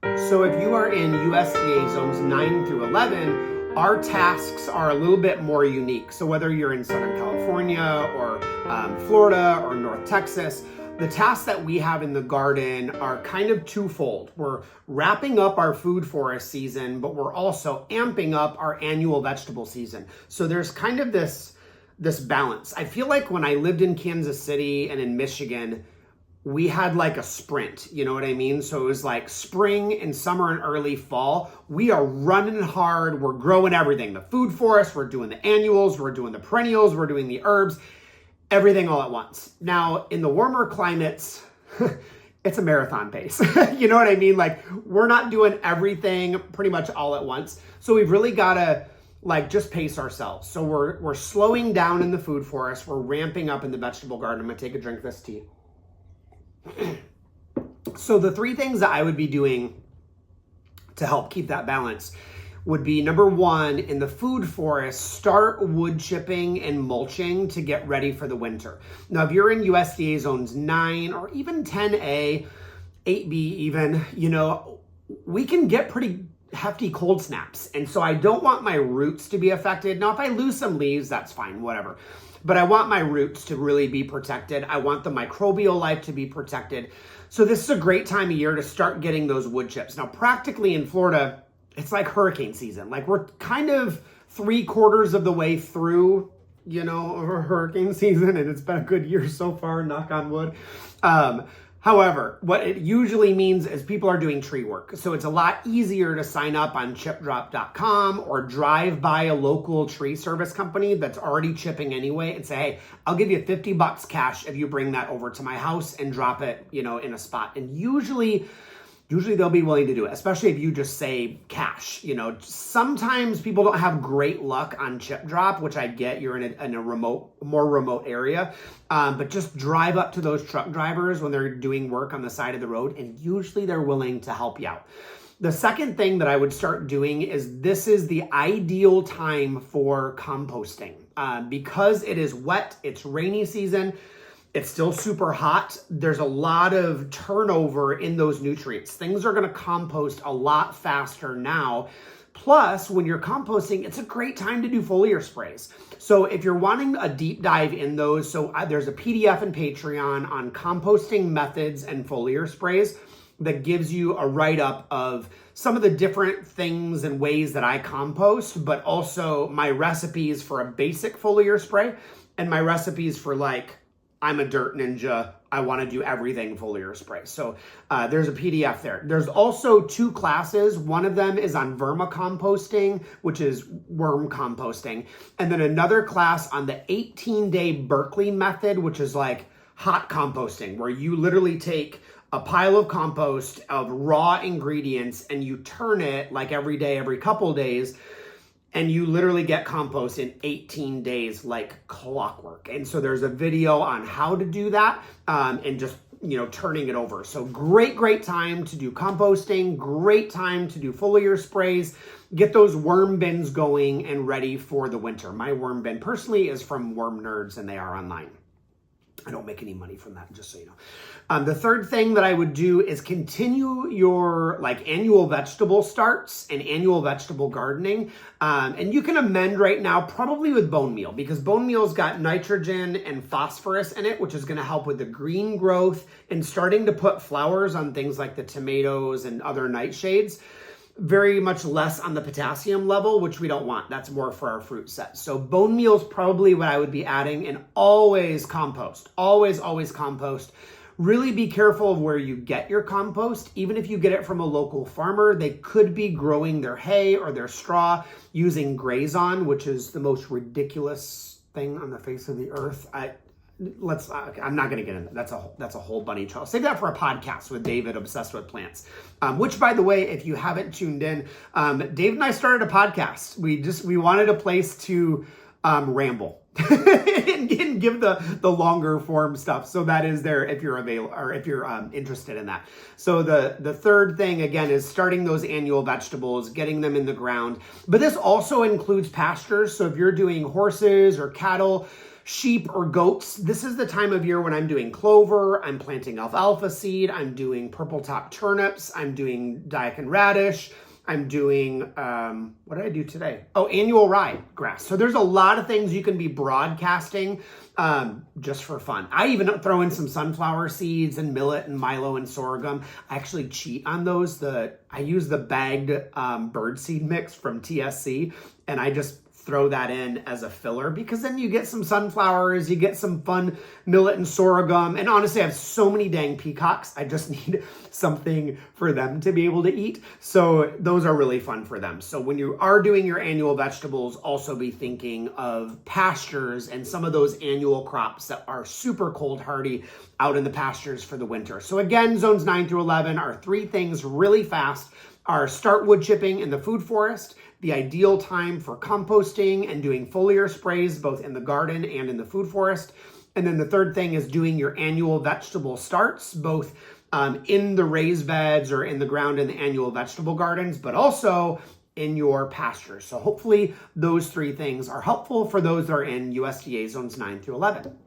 So if you are in USDA zones 9 through 11, our tasks are a little bit more unique. So whether you're in Southern California or Florida or North Texas, the tasks that we have in the garden are kind of twofold. We're wrapping up our food forest season, but we're also amping up our annual vegetable season. So there's kind of this balance. I feel like when I lived in Kansas City and in Michigan, we had like a sprint, you know what I mean? So it was like spring and summer and early fall. We are running hard. We're growing everything. The food forest, we're doing the annuals, we're doing the perennials, we're doing the herbs, everything all at once. Now, in the warmer climates, it's a marathon pace. You know what I mean? Like, we're not doing everything pretty much all at once. So we've really got to just pace ourselves. So we're slowing down in the food forest. We're ramping up in the vegetable garden. I'm going to take a drink of this tea. So the three things that I would be doing to help keep that balance would be, number one, in the food forest, start wood chipping and mulching to get ready for the winter. Now, if you're in USDA zones 9 or even 10A, 8B even, we can get pretty hefty cold snaps. And so I don't want my roots to be affected. Now, if I lose some leaves, that's fine, whatever. But I want my roots to really be protected. I want the microbial life to be protected. So this is a great time of year to start getting those wood chips. Now, practically in Florida, it's like hurricane season. Like, we're kind of 3/4 of the way through, hurricane season, and it's been a good year so far, knock on wood. However, what it usually means is people are doing tree work. So it's a lot easier to sign up on chipdrop.com or drive by a local tree service company that's already chipping anyway and say, hey, I'll give you $50 cash if you bring that over to my house and drop it, in a spot. And usually they'll be willing to do it, especially if you just say cash. Sometimes people don't have great luck on chip drop, which I get. You're in a more remote area, but just drive up to those truck drivers when they're doing work on the side of the road, and usually they're willing to help you out. The second thing that I would start doing is, this is the ideal time for composting because it is wet, it's rainy season. It's still super hot. There's a lot of turnover in those nutrients. Things are going to compost a lot faster now. Plus, when you're composting, it's a great time to do foliar sprays. So if you're wanting a deep dive in those, there's a PDF in Patreon on composting methods and foliar sprays that gives you a write-up of some of the different things and ways that I compost, but also my recipes for a basic foliar spray and my recipes for I'm a dirt ninja, I want to do everything foliar spray. So there's a PDF there. There's also 2 classes. One of them is on vermicomposting, which is worm composting. And then another class on the 18-day Berkeley method, which is like hot composting, where you literally take a pile of compost of raw ingredients and you turn it every day, every couple days, and you literally get compost in 18 days like clockwork. And so there's a video on how to do that and just, turning it over. So great time to do composting, great time to do foliar sprays, get those worm bins going and ready for the winter. My worm bin personally is from Worm Nerds, and they are online. I don't make any money from that, just so you know. The third thing that I would do is continue your annual vegetable starts and annual vegetable gardening. And you can amend right now probably with bone meal, because bone meal's got nitrogen and phosphorus in it, which is going to help with the green growth and starting to put flowers on things like the tomatoes and other nightshades. Very much less on the potassium level, which we don't want. That's more for our fruit set. So bone meal is probably what I would be adding, and always compost. Always compost. Really be careful of where you get your compost. Even if you get it from a local farmer, they could be growing their hay or their straw using Grazon, which is the most ridiculous thing on the face of the earth. I'm not going to get into that. That's a whole bunny trail. Save that for a podcast with David, obsessed with plants. Which, by the way, if you haven't tuned in, Dave and I started a podcast. We wanted a place to ramble and give the longer form stuff. So that is there if you're available or if you're interested in that. So the third thing again is starting those annual vegetables, getting them in the ground. But this also includes pastures. So if you're doing horses or cattle, sheep or goats, this is the time of year when I'm doing clover, I'm planting alfalfa seed, I'm doing purple top turnips, I'm doing daikon radish, I'm doing, what did I do today? Oh, annual rye grass. So there's a lot of things you can be broadcasting just for fun. I even throw in some sunflower seeds and millet and milo and sorghum. I actually cheat on those. I use the bagged birdseed mix from TSC, and I just throw that in as a filler because then you get some sunflowers, you get some fun millet and sorghum. And honestly, I have so many dang peacocks. I just need something for them to be able to eat. So those are really fun for them. So when you are doing your annual vegetables, also be thinking of pastures and some of those annual crops that are super cold hardy out in the pastures for the winter. So again, zones 9 through 11 are 3 things really fast. Are start wood chipping in the food forest, the ideal time for composting and doing foliar sprays both in the garden and in the food forest. And then the third thing is doing your annual vegetable starts, both in the raised beds or in the ground in the annual vegetable gardens, but also in your pastures. So hopefully those 3 things are helpful for those that are in USDA zones 9 through 11.